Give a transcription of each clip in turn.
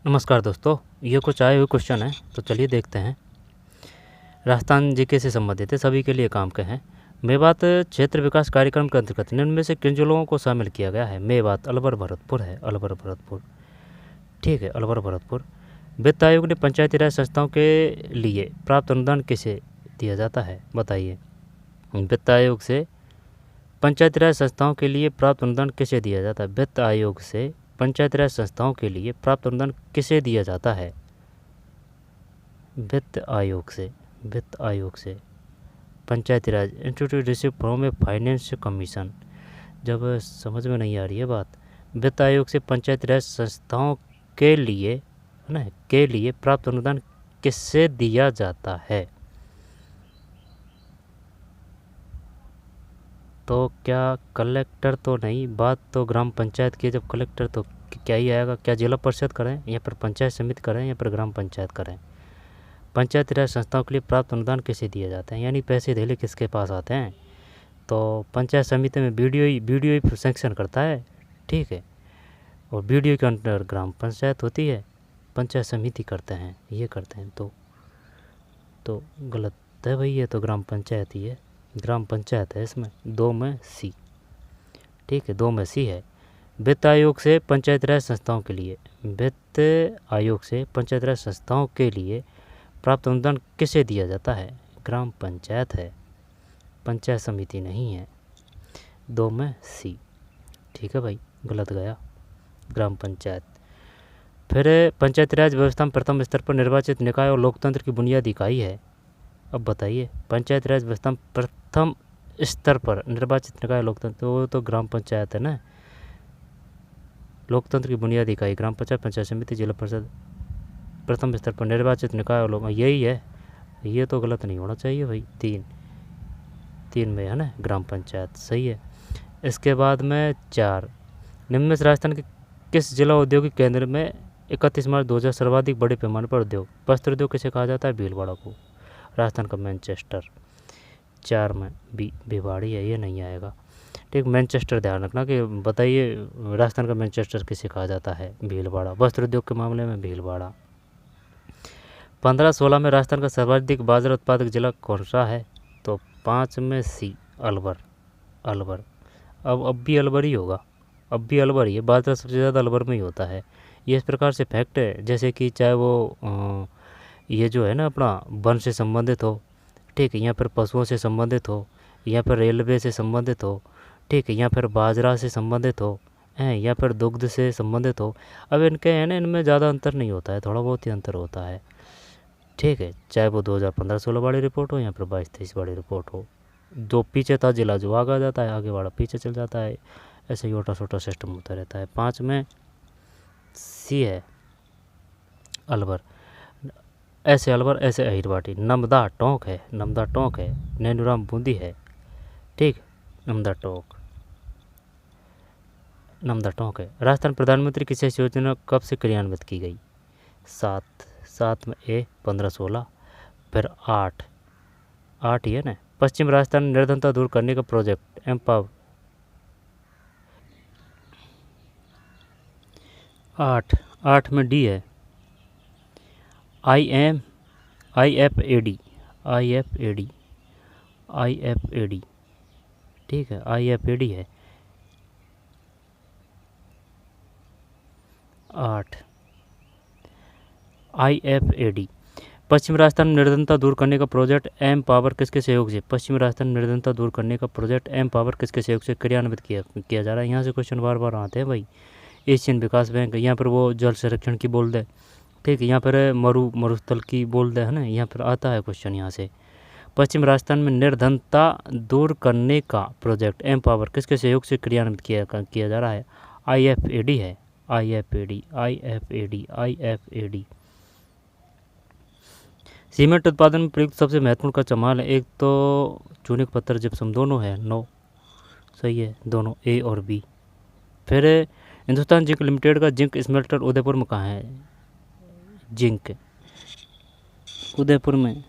नमस्कार दोस्तों, ये कुछ आए हुए क्वेश्चन हैं, तो चलिए देखते हैं। राजस्थान जीके से संबंधित है, सभी के लिए काम के हैं। मेवात क्षेत्र विकास कार्यक्रम के अंतर्गत निम्न में से किन जिलों को शामिल किया गया है? मेवात अलवर भरतपुर है, अलवर भरतपुर। ठीक है, अलवर भरतपुर। वित्त आयोग ने पंचायती राज संस्थाओं के लिए प्राप्त अनुदान किसे दिया जाता है? बताइए। वित्त आयोग से पंचायती राज संस्थाओं के लिए प्राप्त अनुदान किसे दिया जाता है? वित्त आयोग से पंचायती राज संस्थाओं के लिए प्राप्त अनुदान किसे दिया जाता है? वित्त आयोग से Panchayati Raj institute receive from a finance commission. जब समझ में नहीं आ रही है बात, वित्त आयोग से पंचायती राज संस्थाओं के लिए है ना, के लिए प्राप्त अनुदान किससे दिया जाता है? तो क्या कलेक्टर तो नहीं, बात तो ग्राम पंचायत की है। जब कलेक्टर तो क्या ही आएगा? क्या जिला परिषद करें या फिर पंचायत समिति करें या फिर ग्राम पंचायत करें? पंचायती राज संस्थाओं के लिए प्राप्त अनुदान किसे दिए जाते हैं, यानी पैसे धेले किसके पास आते हैं? तो पंचायत समिति में बीडीओ ही सैंक्शन करता है। ठीक है, और बीडीओ के अंडर ग्राम पंचायत होती है, पंचायत समिति करते हैं, ये करते हैं। तो गलत है भाई, ये तो ग्राम पंचायत ही है, ग्राम पंचायत है इसमें। 2 में सी। ठीक है, 2 में सी है। वित्त आयोग से पंचायती राज संस्थाओं के लिए, वित्त आयोग से पंचायती राज संस्थाओं के लिए प्राप्त अनुदान किसे दिया जाता है? ग्राम पंचायत है, पंचायत समिति नहीं है। 2 में सी। ठीक है भाई, गलत गया, ग्राम पंचायत। फिर पंचायती राज व्यवस्था में प्रथम स्तर पर निर्वाचित निकाय और लोकतंत्र की बुनियादी इकाई है। अब बताइए, पंचायती राज व्यवस्था में प्रथम स्तर पर निर्वाचित निकाय लोकतंत्र, वो तो ग्राम पंचायत है ना। लोकतंत्र की बुनियादी इकाई ग्राम पंचायत, पंचायत समिति, जिला परिषद। प्रथम स्तर पर निर्वाचित निकाय और लोग, यही है। ये तो गलत नहीं होना चाहिए भाई। 3 में है ना, ग्राम पंचायत सही है। इसके बाद में 4, निम्न में से राजस्थान के किस जिला औद्योगिक केंद्र में 31 मार्च 2000 सर्वाधिक बड़े पैमाने पर उद्योग, वस्त्र उद्योग किसे कहा जाता है? भीलवाड़ा को। राजस्थान का मैनचेस्टर। 4 में बी, भिवाड़ी है, ये नहीं आएगा। ठीक, मैनचेस्टर ध्यान रखना कि बताइए राजस्थान का मैनचेस्टर किसे कहा जाता है? भीलवाड़ा। वस्त्र उद्योग के मामले में भीलवाड़ा। 15-16 में राजस्थान का सर्वाधिक बाजरा उत्पादक जिला कौन सा है? तो 5 में सी, अलवर। अब भी अलवर ही होगा, अब भी अलवर ही है। बाजरा सबसे ज़्यादा अलवर में ही होता है। ये इस प्रकार से फैक्ट है, जैसे कि चाहे वो ये जो है ना अपना वन से संबंधित हो, ठीक है, या फिर पशुओं से संबंधित हो, या फिर रेलवे से संबंधित हो, ठीक है, या फिर बाजरा से संबंधित हो, हैं, या फिर दुग्ध से संबंधित हो। अब इनके है ना, इनमें ज़्यादा अंतर नहीं होता है, थोड़ा बहुत ही अंतर होता है। ठीक है, चाहे वो 2015-16 वाली रिपोर्ट हो या फिर 22-23 वाली रिपोर्ट हो। जो पीछे था जिला जो आगे आ जाता है, आगे वाला पीछे चल जाता है, ऐसे ही छोटा छोटा सिस्टम होता रहता है। 5 में सी है, अलवर। ऐसे अलवर, ऐसे अहिरवाटी। नमदा टोंक है, नैनूराम बूंदी है। ठीक, नमदा टोंक है। राजस्थान प्रधानमंत्री किसी योजना कब से क्रियान्वित की गई? 7 में ए, 15-16। फिर 8 ही है ना। पश्चिम राजस्थान में निर्धनता दूर करने का प्रोजेक्ट एम्पावर। 8 में डी है, IFAD। ठीक है, IFAD है। 8 IFAD। पश्चिम राजस्थान में निर्धनता दूर करने का प्रोजेक्ट एम पावर किसके सहयोग से? पश्चिम राजस्थान में निर्धनता दूर करने का प्रोजेक्ट एम पावर किसके सहयोग से क्रियान्वित किया जा रहा है? यहाँ से क्वेश्चन बार बार आते हैं भाई। एशियन विकास बैंक, यहाँ पर वो जल संरक्षण की बोल दे, ठीक है, यहाँ पर मरुस्थल की बोल दे, है ना, यहाँ पर आता है क्वेश्चन यहाँ से। पश्चिम राजस्थान में निर्धनता दूर करने का प्रोजेक्ट एम पावर किसके सहयोग से क्रियान्वित किया जा रहा है? IFAD है, IFAD। सीमेंट उत्पादन में प्रयुक्त सबसे महत्वपूर्ण कच्चा माल है। एक तो चूने पत्थर, जिप्सम, दोनों है। 9 सही है, दोनों ए और बी। फिर हिंदुस्तान जिंक लिमिटेड का जिंक स्मेल्टर उदयपुर में कहाँ है? जिंक उदयपुर में,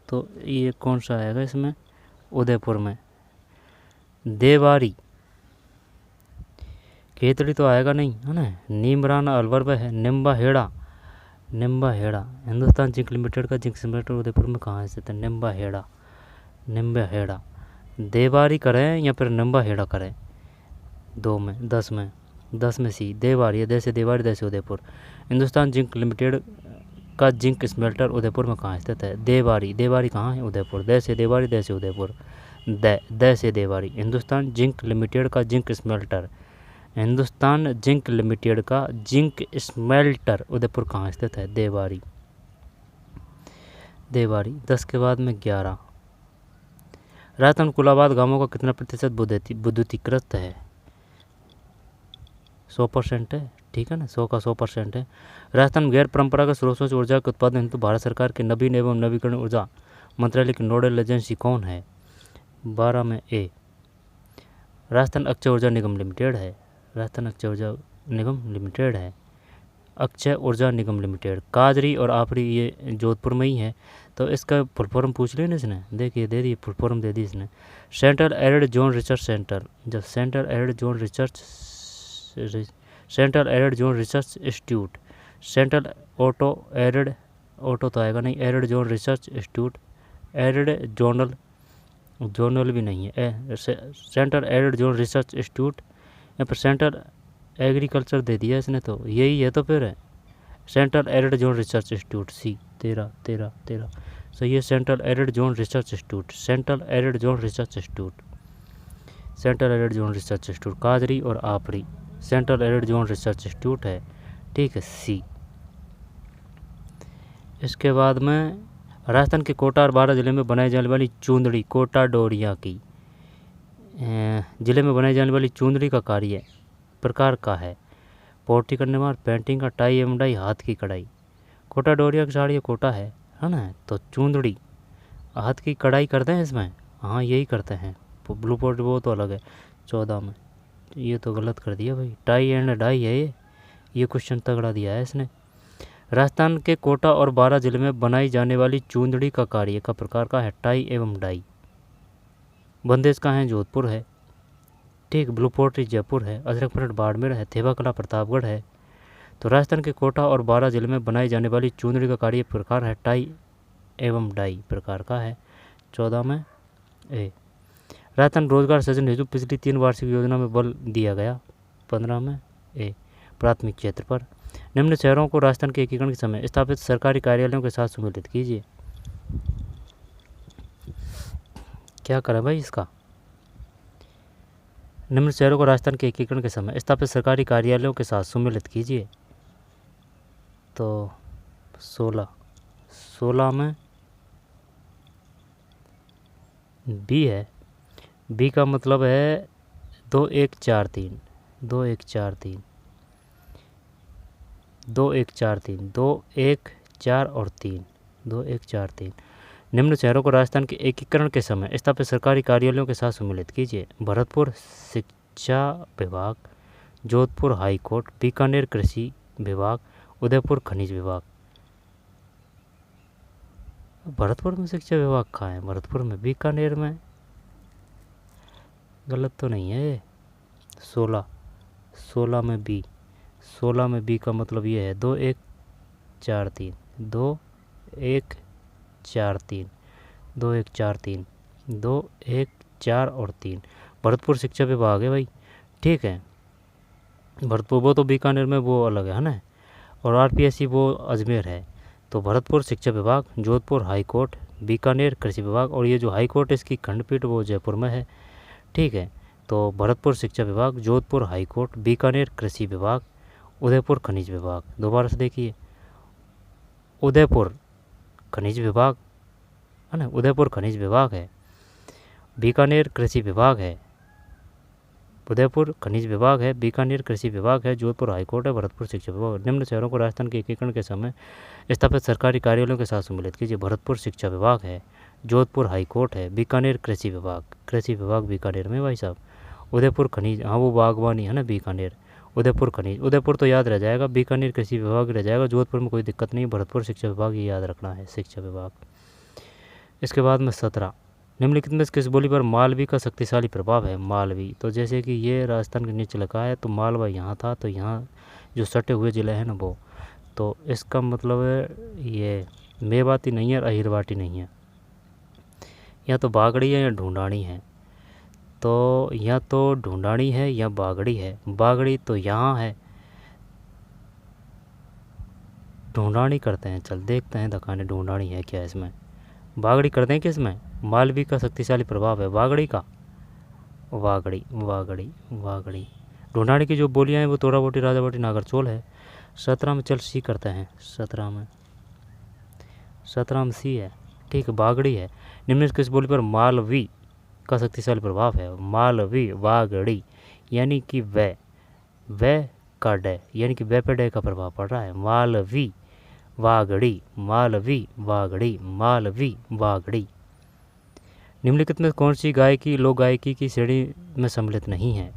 तो ये कौन सा आएगा इसमें? उदयपुर में। देवारी खेतड़ी तो आएगा नहीं, है ना। नीमराना अलवर में है। निम्बा हेड़ा, निम्बा हेड़ा हिंदुस्तान जिंक लिमिटेड का जिंक सिमुलेटर उदयपुर में कहाँ स्थित है? निम्बा हेड़ा, निम्बा हेड़ा। देवारी करें या फिर निम्बा हेड़ा करें? 2 में 10 में 10 में सी देवारी है। जैसे देवारी जैसे उदयपुर। हिंदुस्तान जिंक लिमिटेड का जिंक स्मेल्टर उदयपुर में कहाँ स्थित है? देवारी, देवारी कहाँ है? उदयपुर। जैसे देवारी जैसे उदयपुर। जैसे देवारी। हिंदुस्तान जिंक लिमिटेड का zinc smelter, Hindustan zinc limited का जिंक स्मेल्टर उदयपुर कहाँ स्थित है? देवारी, देवारी। 10 के बाद में 11। राजस्थान कुलाबाद गांवों का कितना प्रतिशत विद्युतीकृत है? 100% है, ठीक है ना। 100 का 100% है। राजस्थान गैर परंपरागत स्रोतों से ऊर्जा के उत्पादन हेतु भारत सरकार के नवीन एवं नवीकरण ऊर्जा मंत्रालय की नोडल एजेंसी कौन है? 12 में ए राजस्थान अक्षय ऊर्जा निगम लिमिटेड है। राजस्थान अक्षय ऊर्जा निगम लिमिटेड है। अक्षय ऊर्जा निगम लिमिटेड। काजरी और आपरी ये जोधपुर में ही है, तो इसका फुल फॉर्म पूछ लिया ना इसने। देखिए दे दी फुल फॉर्म दे दी इसने। Central arid zone research centre, जब central arid zone research, central arid zone research institute. Central auto arid, auto तो आएगा नहीं। Arid zone research institute, arid zonal, zonal भी नहीं है। Central arid zone research institute या फिर सेंट्रल एग्रीकल्चर दे दिया इसने, तो यही है। तो फिर है central arid zone research institute. C 13 सही है। Central arid zone research institute, central arid zone research institute, central arid zone research institute. काजरी और आपरी central arid zone research institute है, ठीक है, सी। इसके बाद में राजस्थान के कोटा और बारां जिले में बनाई जाने वाली चुंदड़ी, कोटा डोरिया की जिले में बनाई जाने वाली चुंदड़ी का कार्य प्रकार का है? पोर्टी करने वार, पेंटिंग का, टाई एवं डाई, हाथ की कढ़ाई। कोटा डोरिया की साड़ी कोटा है ना। तो चुंदड़ी हाथ की कढ़ाई करते हैं इसमें, हाँ यही करते हैं। ब्लू पोर्ट वो तो अलग है। 14 में ये तो गलत कर दिया भाई। टाई एंड डाई है ये क्वेश्चन तगड़ा दिया है इसने। राजस्थान के कोटा और बारां जिले में बनाई जाने वाली चुंदड़ी का कार्य का प्रकार का है? टाई एवं डाई। बंदेज का है? जोधपुर है, ठीक। ब्लू पोर्ट्री जयपुर है। अजरक प्रिंट बाड़मेर है। थेवा कला प्रतापगढ़ है। तो राजस्थान के कोटा और बारां जिले में बनाई जाने वाली चुंदड़ी का कार्य प्रकार है? टाई एवं डाई प्रकार का है। 14 में ए। राजस्थान रोजगार सृजन हेतु पिछली 3 वार्षिक योजना में बल दिया गया। 15 में ए प्राथमिक क्षेत्र पर। निम्न शहरों को राजस्थान के एकीकरण के समय स्थापित सरकारी कार्यालयों के साथ सम्मिलित कीजिए। क्या करें भाई इसका? निम्न शहरों को राजस्थान के एकीकरण के समय स्थापित सरकारी कार्यालयों के साथ सम्मिलित कीजिए। तो 16 में बी है। बी का मतलब है 2 1 4 3, 2 1 4 3, 2 1 4 3, 2 1 4 और 3, 2 1 4 3। निम्न शहरों को राजस्थान के एकीकरण के समय स्थापित सरकारी कार्यालयों के साथ सम्मिलित कीजिए। भरतपुर शिक्षा विभाग, जोधपुर हाई कोर्ट, बीकानेर कृषि विभाग, उदयपुर खनिज विभाग। भरतपुर में शिक्षा विभाग कहाँ है? भरतपुर में, बीकानेर में, गलत तो नहीं है ये। 16 में बी, 16 में बी का मतलब ये है 2 1 4 3, 2 1 4 3, 2 1 4 3, 2 1 4 और 3। भरतपुर शिक्षा विभाग है भाई, ठीक है। भरतपुर वो तो बीकानेर में वो अलग है ना, और आरपीएससी वो अजमेर है। तो भरतपुर शिक्षा विभाग, जोधपुर हाई कोर्ट, बीकानेर कृषि विभाग, और ये जो हाई कोर्ट है इसकी खंडपीठ वो जयपुर में है, ठीक है। तो भरतपुर शिक्षा विभाग, जोधपुर हाई कोर्ट, बीकानेर कृषि विभाग, उदयपुर खनिज विभाग। दोबारा से देखिए, उदयपुर खनिज विभाग है ना, उदयपुर खनिज विभाग है, बीकानेर कृषि विभाग है, उदयपुर खनिज विभाग है, बीकानेर कृषि विभाग है, जोधपुर हाईकोर्ट है, भरतपुर शिक्षा विभाग। निम्न शहरों को राजस्थान के एकीकरण के समय स्थापित सरकारी कार्यालयों के साथ सम्मिलित कीजिए। भरतपुर शिक्षा विभाग है, जोधपुर हाईकोर्ट है, बीकानेर कृषि विभाग बीकानेर में भाई साहब, उदयपुर खनिज, हाँ वो बागवानी है ना बीकानेर, उदयपुर खनिज, उदयपुर तो याद रह जाएगा, बीकानेर कृषि विभाग रह जाएगा, जोधपुर में कोई दिक्कत नहीं, भरतपुर शिक्षा विभाग ये याद रखना है, शिक्षा विभाग। इसके बाद में 17, निम्नलिखित में किस बोली पर मालवी का शक्तिशाली प्रभाव है? मालवी, तो जैसे कि ये राजस्थान के नीचे लिखा है, तो मालवा यहाँ था, तो यहाँ जो सटे हुए ज़िले हैं ना वो, तो इसका मतलब है ये मेवाती नहीं है और अहिरवाटी नहीं है, या तो बागड़ी है या ढूंढानी है। तो या तो ढूंढानी है या बागड़ी है। बागड़ी तो यहाँ है, ढूंढानी करते हैं, चल देखते हैं दखाने ढूंढानी है क्या इसमें, बागड़ी करते हैं कि इसमें मालवी का शक्तिशाली प्रभाव है बागड़ी का, वागड़ी वागड़ी वागड़ी। ढूंढानी की जो बोलियाँ हैं वो तोड़ाबोटी, राजाबोटी, नागरचोल है। 17 में चल सी करते हैं, 17 में सी है, ठीक है, बागड़ी है। निम्न किस बोली पर मालवी का शक्तिशाली प्रभाव है? मालवी वागड़ी, यानी कि वह का डे, यानी कि वह पे डे का प्रभाव पड़ रहा है। मालवी वागड़ी, मालवी वागड़ी, मालवी वागड़ी। निम्नलिखित में कौन सी गायकी लोक गायकी की श्रेणी में सम्मिलित नहीं है?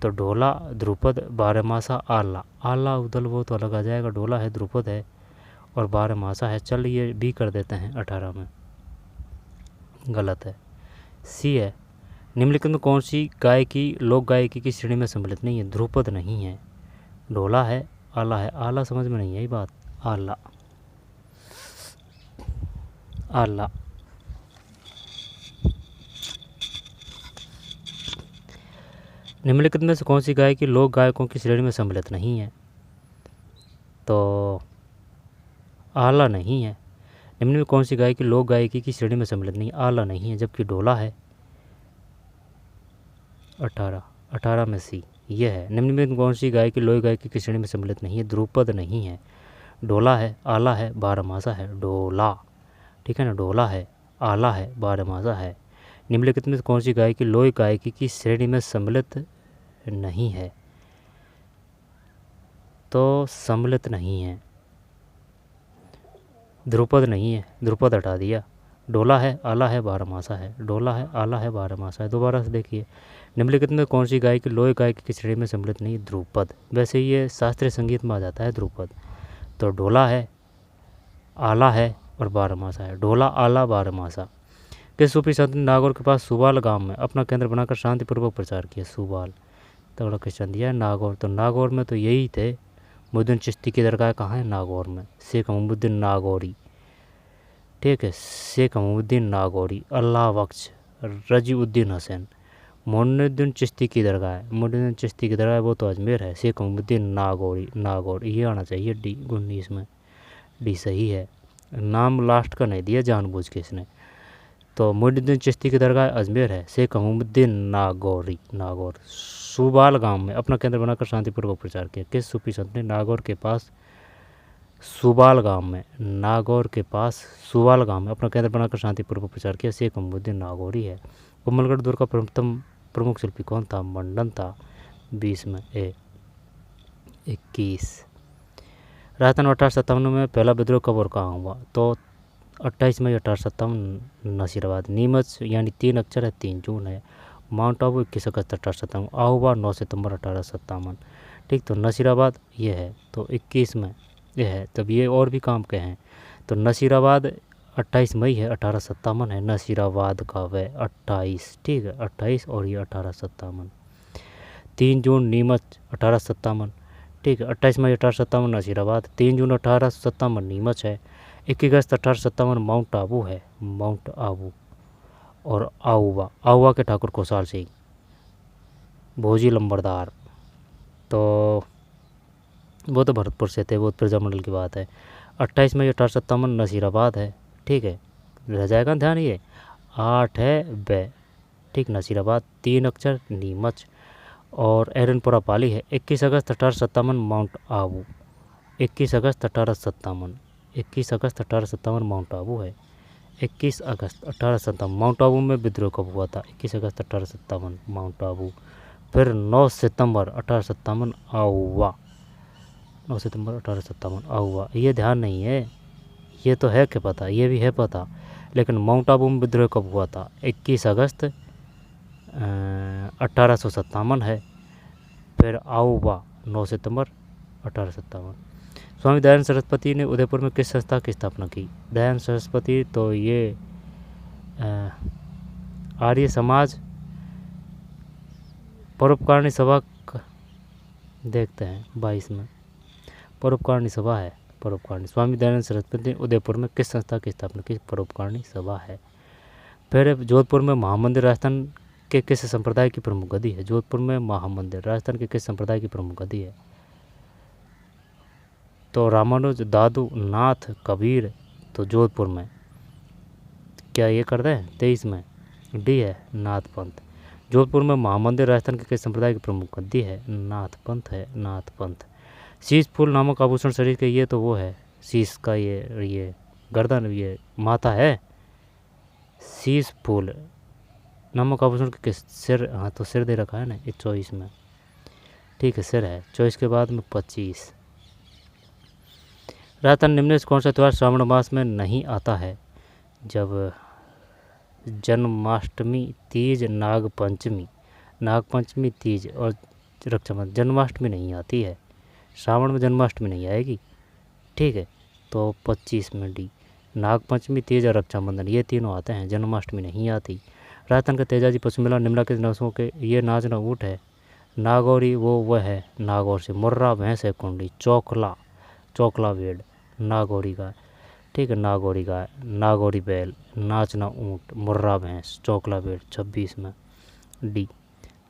तो ढोला, ध्रुपद, बारहमासा, आला। आला उदल वो तो अलग आ जाएगा, ढोला है, ध्रुपद है और बारहमासा है। चल ये भी कर देते हैं 18 में, गलत है, सी है। निम्नलिखित में कौन सी गायकी लोक गायकी की श्रेणी में सम्मिलित नहीं है? ध्रुपद नहीं है, ढोला है, आला है। आला समझ में नहीं आई बात, आला आला। निम्नलिखित में से कौन सी गायकी लोक गायकों की श्रेणी में सम्मिलित नहीं है? तो आला नहीं है। निम्न में कौन सी गायकी लोक गायकी की श्रेणी में सम्मिलित नहीं? आला नहीं है, जबकि ढोला है। 18 में सी ये है। निम्न में कौन सी गायकी लोक गायकी की श्रेणी में सम्मिलित नहीं है? ध्रुपद नहीं है, ढोला है, आला है, बारहमासा है। ढोला, ठीक है ना, ढोला है, आला है, बारहमासा है। निम्नलिखित में कौन सी गायकी लोक गायकी की श्रेणी में सम्मिलित नहीं है? तो सम्मिलित नहीं है, ध्रुपद नहीं है, ध्रुपद हटा दिया। ढोला है, आला है, बारहमासा है। ढोला है, आला है, बारहमासा है। दोबारा से देखिए, निम्नलिखित में कौन सी गायकी लोक गायकी की श्रेणी में सम्मिलित नहीं? ध्रुपद। वैसे ये शास्त्रीय संगीत में आ जाता है ध्रुपद। तो ढोला है, आला है और बारहमासा है। ढोला, आला, बारहमासा। किस सूफी संत ने नागौर के पास सुबाल गांव में अपना केंद्र बनाकर शांतिपूर्वक प्रचार किया? सुबाल, तगड़ा क्वेश्चन दिया है। नागौर, तो नागौर में तो यही थे, मुद्दीन चिश्ती की दरगाह कहाँ है? नागौर में। शेख मोहम्मदुद्दीन नागौरी, ठीक है, शेख मोहम्मदुद्दीन नागौरी। अल्लाह बख्श, रजीउद्दीन हसन। मोइनुद्दीन चिश्ती की दरगाह है, मोइनुद्दीन चिश्ती की दरगाह है वो तो अजमेर है। शेख मोहम्मदुद्दीन नागौरी, नागौर, ये आना चाहिए डी 19 में, डी सही है। नाम लास्ट का नहीं दिया जानबूझ के इसने। तो मोइनुद्दीन चिश्ती की दरगाह अजमेर है। शेख मोहम्मदुद्दीन नागौरी, नागौर। सुबाल गांव में अपना केंद्र बनाकर शांतिपूर्वक प्रचार किया। किस सूफी संत ने नागौर के पास सुबाल गांव में, नागौर के पास सुबाल गांव में अपना केंद्र बनाकर शांतिपूर्वक प्रचार किया? शेख मोहम्मदुद्दीन नागौरी है। कोमलगढ़ दौर का प्रमुख शिल्पी कौन था? मंडन था। 20 में ए। 21 राजस्थान 1857 में पहला विद्रोह कब और कहाँ हुआ? तो 28 मई 1857 नसीराबाद। नीमच यानी 3 अक्षर है, 3 जून है। माउंट आबू 21 अगस्त 1857। आहुआ 9 सितंबर 1857, ठीक। तो नसीराबाद ये है, तो 21 में ये है। तब ये और भी काम के हैं, तो नसीराबाद 28 मई है, 1857 है। नसीराबाद का वह 28, ठीक है, 28 और ये 1857। 3 जून नीमच 1857, ठीक है। 28 मई 1857 नसीराबाद, 3 जून 1857 नीमच है। 21 अगस्त 1857 माउंट आबू है, माउंट आबू। और आहुआ, आहुआ के ठाकुर खुशहाल सिंह, भोजी लंबरदार, तो वो तो भरतपुर से थे, वो प्रजामंडल की बात है। 28 मई 1857 नसीराबाद है, ठीक है, रह जाएगा ध्यान, ये 8 है ब, ठीक। नसीराबाद 3 अक्षर नीमच और एरनपुरा पाली है। 21 अगस्त 1857 माउंट आबू, 21 अगस्त 1857, 21 अगस्त 1857 माउंट आबू है। 21 अगस्त 1857 माउंट आबू में विद्रोह कब हुआ था? 21 अगस्त 1857 माउंट आबू। फिर 9 सितंबर 1857 आहुआ, 9 सितंबर 1857 आहुआ। ये ध्यान नहीं है, ये तो है कि पता, ये भी है पता, लेकिन माउंट आबू में विद्रोह कब हुआ था? 21 अगस्त 1857 है। फिर आहुआ 9 सितंबर 1857। स्वामी दयानंद सरस्वती ने उदयपुर में किस संस्था की स्थापना की? दयानंद सरस्वती तो ये आर्य समाज परोपकारिणी सभा देखते हैं 22 में परोपकारिणी सभा है। परोपकारिणी स्वामी दयानंद सरस्वती उदयपुर में किस संस्था की स्थापना की? परोपकारिणी सभा है। फिर जोधपुर में महामंदिर राजस्थान के किस संप्रदाय की प्रमुख गद्दी है? जोधपुर में महामंदिर राजस्थान के किस संप्रदाय की प्रमुख गद्दी है? तो रामानुज, दादू, नाथ, कबीर। तो जोधपुर में क्या ये कर दें? 23 में डी है नाथ पंथ। जोधपुर में महामंदिर राजस्थान के किस संप्रदाय की प्रमुख गद्दी है? नाथ पंथ है, नाथ पंथ। शीश फूल नामक आभूषण शरीर के, ये तो वो है शीश का, ये गर्दन, ये माथा है। शीश फूल नामक आभूषण के किस? सिर। हाँ तो सिर दे रखा है ना, ये 24 में। ठीक है, सिर है। 24 के बाद में 25। राजस्थान निम्न से कौन सा त्यौहार श्रावण मास में नहीं आता है? जब जन्माष्टमी, तीज, नागपंचमी, तीज और रक्षाबंधन। जन्माष्टमी नहीं आती है, श्रावण में जन्माष्टमी नहीं आएगी। ठीक है, तो 25 में डी। नागपंचमी, तीज और रक्षाबंधन ये तीनों आते हैं, जन्माष्टमी नहीं आती। राजस्थान का तेजाजी पशु मेला निम्नलिखित नस्लों के, ये नाचना ऊँट है। नागौरी वह है नागौर से। मुर्रा भैंस है कुंडी। चौकला भेड़ नागौरी गाय। ठीक है, नागौरी गाय, नागौरी बैल, नाचना ऊँट, मुर्रा भैंस, चौकला भेड़ 26 में डी।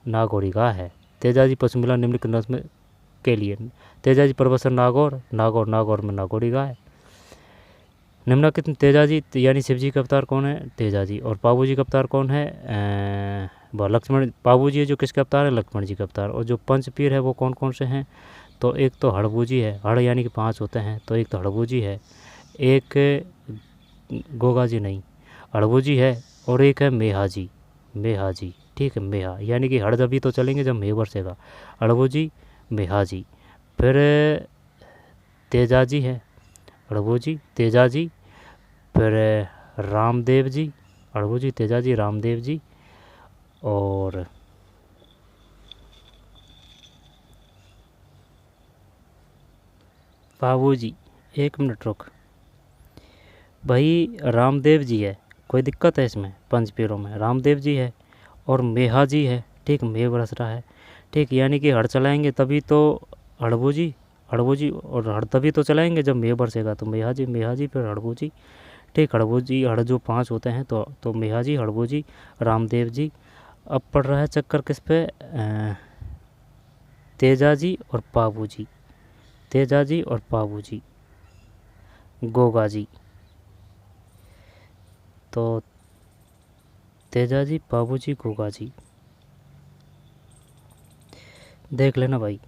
नागौरी गाय है। तेजाजी पशु मेला निम्नलिखित नस्ल के लिए। तेजाजी प्रवसन नागौर में नागौरी गाय। निम्नलिखित तेजाजी यानी शिवजी का अवतार कौन है? तेजाजी। और पाबूजी का अवतार कौन है? लक्ष्मण। पाबूजी है जो किसका अवतार है? लक्ष्मण जी का अवतार। और जो पंचपीर है वो कौन कौन से हैं? तो एक तो हड़बूजी है, हड़ यानी कि 5 होते हैं, तो एक तो हड़बूजी है, एक गोगाजी नहीं, हड़बूजी है, और एक है मेहाजी। ठीक है, मेहा यानी कि हड़ जब तो चलेंगे जब मेह बरसेगा। हड़बूजी, मेहाजी। फिर तेजाजी है, हड़बूजी, तेजाजी, फिर रामदेव जी, हड़बूजी, तेजाजी, रामदेव जी, और बाबूजी। 1 मिनट रुक भाई, रामदेव जी है, कोई दिक्कत है इसमें? पंचपीरों में रामदेव जी है और मेहा जी है। ठीक, मेह बरस रहा है। ठीक, यानी कि हड़ चलाएंगे तभी तो हड़बूजी और हड़ तभी तो चलाएंगे जब मेह बरसेगा, तो मेहा जी फिर हड़बूजी। ठीक, हड़बूजी, हड़ जो 5 होते हैं तो मेहा जी, हड़बूजी, रामदेव जी। अब पड़ रहा है चक्कर किस पे? तेजाजी और पाबूजी। तेजाजी और पाबूजी, गोगाजी। तो तेजाजी, पाबूजी, गोगाजी देख लेना भाई,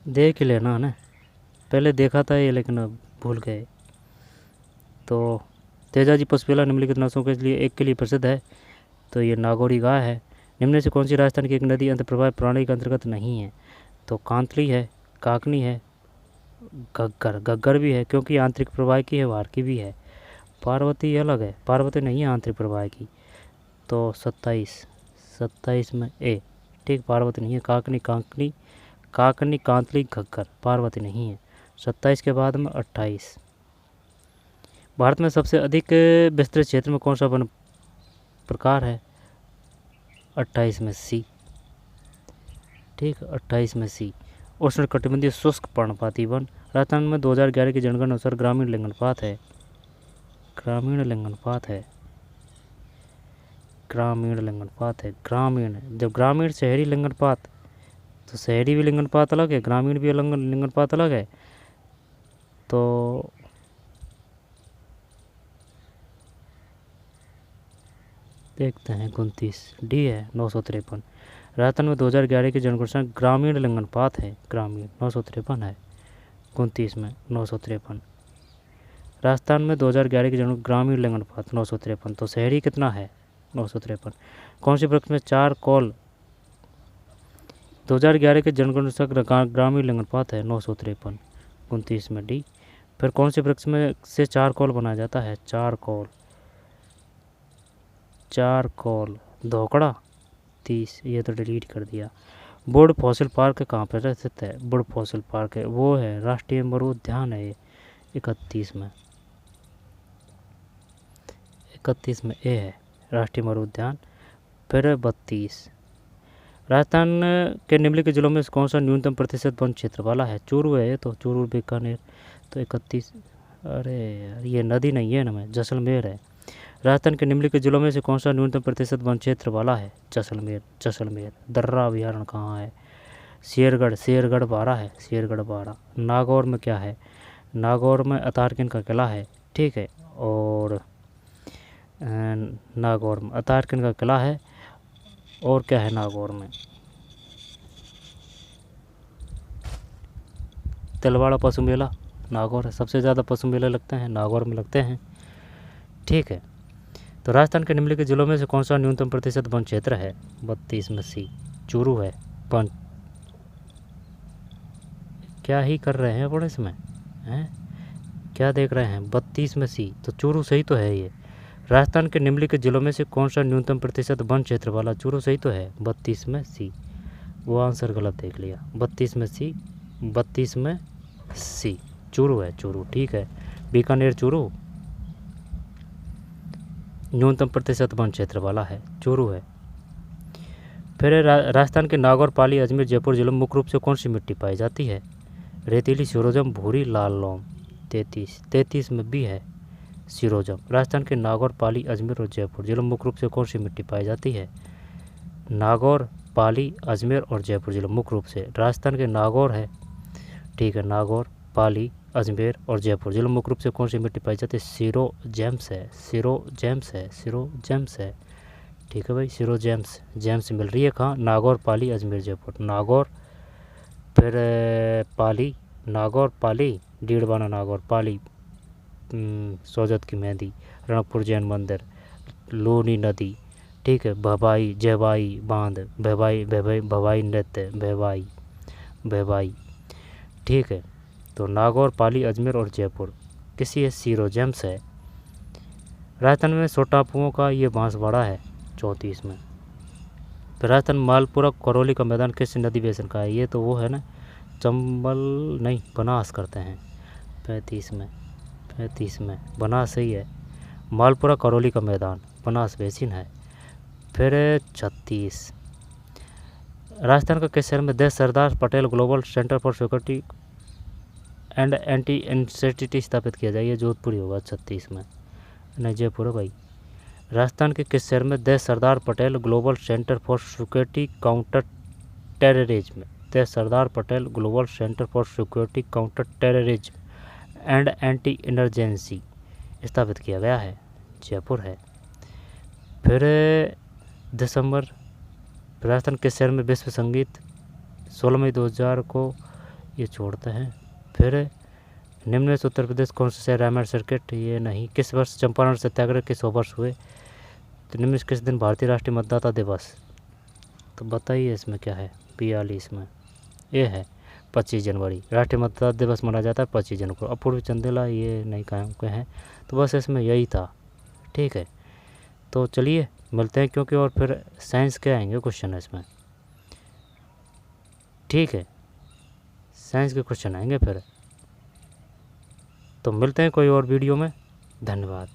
देख ही लेना ना। पहले देखा था ये लेकिन अब भूल गए। तो तेजाजी पशुपेला निम्नलिखित नस्लों के लिए एक के लिए प्रसिद्ध है, तो ये नागौरी गाय है। निम्न से कौन सी राजस्थान की एक नदी अंतर्प्रवाह प्रणाली के अंतर्गत नहीं है? तो कांतली है, काकनी है, घग्गर भी है क्योंकि आंतरिक प्रवाह की है, वार की भी है। पार्वती अलग है, पार्वती नहीं है आंतरिक प्रवाह की। तो 27 में ए। ठीक, पार्वती नहीं है। काकनी, कांतली, घग्गर, पार्वती नहीं है। 27 के बाद में 28। भारत में सबसे अधिक विस्तृत क्षेत्र में कौन सा वन प्रकार है? 28 में सी। ठीक, 28 में सी। उष्णकटिबंधीय शुष्क पर्णपाती वन। राजस्थान में 2011 की जनगणना अनुसार ग्रामीण लिंगानुपात है। ग्रामीण जब ग्रामीण शहरी लिंगानुपात, तो शहरी भी लिंगानुपात अलग है, ग्रामीण भी अलग लिंगानुपात अलग है। तो देखते हैं 29 डी है 953। राजस्थान में 2011 की जनगणना ग्रामीण लिंगानुपात है, ग्रामीण 953 है। 29 में 953। राजस्थान में 2011 की जनगणना ग्रामीण लिंगानुपात 953, तो शहरी कितना है? 953। कौन सी वृक्ष में 4 कौल? 2011 के जनगणना ग्रामीण लिंगानुपात है 953। 29 में डी। फिर कौन से वृक्ष में से 4 कौल बनाया जाता है? 4 कौल धोकड़ा 30, ये तो डिलीट कर दिया। बुर्ड फॉसिल पार्क कहाँ पर स्थित है? बुर्ड फॉसिल पार्क है वो है राष्ट्रीय मरुउद्यान है 31 में, 31 में ए है राष्ट्रीय मरु उद्यान। फिर 32, राजस्थान के निम्नलिखित जिलों में कौन सा न्यूनतम प्रतिशत वन क्षेत्र वाला है? चूरू है ये तो, चूरू बीकानेर। तो 31, अरे यार ये नदी नहीं है ना, मैं जैसलमेर है। राजस्थान के निम्नलिखित जिलों में से कौन सा न्यूनतम प्रतिशत वन क्षेत्र वाला है? जैसलमेर, जैसलमेर। दर्रा अभयारण्य कहाँ है? शेरगढ़, शेरगढ़ 12 है, शेरगढ़ 12। नागौर में क्या है? नागौर में अतारकिन का किला है, ठीक है। और नागौर में अतारकिन का किला है। और क्या है नागौर में? तिलवाड़ा पशु मेला नागौर है, सबसे ज़्यादा पशु मेले लगते हैं नागौर में लगते हैं, ठीक है। तो राजस्थान के निम्नलिखित जिलों में से कौन सा न्यूनतम प्रतिशत वन क्षेत्र है? 32 में सी, चूरू है। क्या ही कर रहे हैं बड़े इसमें हैं, क्या देख रहे हैं? 32 में सी, तो चूरू सही तो है ये। राजस्थान के निम्नलिखित जिलों में से कौन सा न्यूनतम प्रतिशत वन क्षेत्र वाला? चूरू सही तो है, 32 में सी। वो आंसर गलत देख लिया, 32 में सी, 32 में सी, चूरू है, चूरू, ठीक है। बीकानेर चूरू न्यूनतम प्रतिशत वन क्षेत्र वाला है, चूरू है। फिर राजस्थान के नागौर, पाली, अजमेर, जयपुर जिलों में मुख्य रूप से कौन सी मिट्टी पाई जाती है? रेतीली, सिरोजम, भूरी, लाल लोम। 33 में भी है सिरोजम। राजस्थान के नागौर, पाली, अजमेर और जयपुर जिलों में मुख्य रूप से कौन सी मिट्टी पाई जाती है? नागौर, पाली, अजमेर और जयपुर जिलों मुख्य रूप से, राजस्थान के नागौर है, ठीक है। नागौर, पाली, अजमेर और जयपुर जिलों मुख्य रूप से कौन सी मिट्टी पाई जाती है? सिरोजेम्स है, सिरोजेम्स है, सिरोजेम्स है, ठीक है भाई। सिरोजेम्स, जेम्स मिल रही है कहाँ? नागौर, पाली, अजमेर, जयपुर। नागौर, फिर पाली, नागौर, पाली, डीडवाना, नागौर, पाली, सोजत की मेहंदी, रणकपुर जैन मंदिर, लूनी नदी, ठीक है। भवाई, जवाई बांध, भवाई नृत्य, भवाई, ठीक है। तो नागौर, पाली, अजमेर और जयपुर किसी है? सिरोजेम्स है। राजस्थान में 100 टापुओं का ये बांसवाड़ा है, 34 में। फिर राजस्थान मालपुरा करौली का मैदान किस नदी बेसिन का है? ये तो वो है ना, चंबल नहीं, बनास करते हैं। 35 में बनास सही है। मालपुरा करौली का मैदान बनास बेसिन है। फिर 36, राजस्थान का किस शहर में the Sardar Patel global centre for security and anti इंसेक्टिसिटी स्थापित किया जाए? ये जोधपुर ही होगा। 36 में नहीं, जयपुर है भाई। राजस्थान के किस शहर में the Sardar Patel global centre for security counter terrorism, the Sardar Patel global centre for security counter terrorism and anti insurgency स्थापित किया गया है? जयपुर है। फिर दिसंबर, राजस्थान किस शहर में विश्व संगीत 16 मई 2000 को ये छोड़ते हैं? फिर निम्न में से उत्तर प्रदेश कौन सा शहर? रामायण सर्किट, ये नहीं। किस वर्ष चंपारण सत्याग्रह के 100 वर्ष हुए? तो निम्न में किस दिन भारतीय राष्ट्रीय मतदाता दिवस? तो बताइए इसमें क्या है? 42 में ये है 25 जनवरी। राष्ट्रीय मतदाता दिवस मनाया जाता है 25 जनवरी को। अपूर्व चंदेला ये नहीं कायम के हैं, तो बस इसमें यही था, ठीक है। तो चलिए मिलते हैं, क्योंकि और फिर साइंस के आएंगे क्वेश्चन इसमें, ठीक है। साइंस के क्वेश्चन आएंगे फिर, तो मिलते हैं कोई और वीडियो में। धन्यवाद।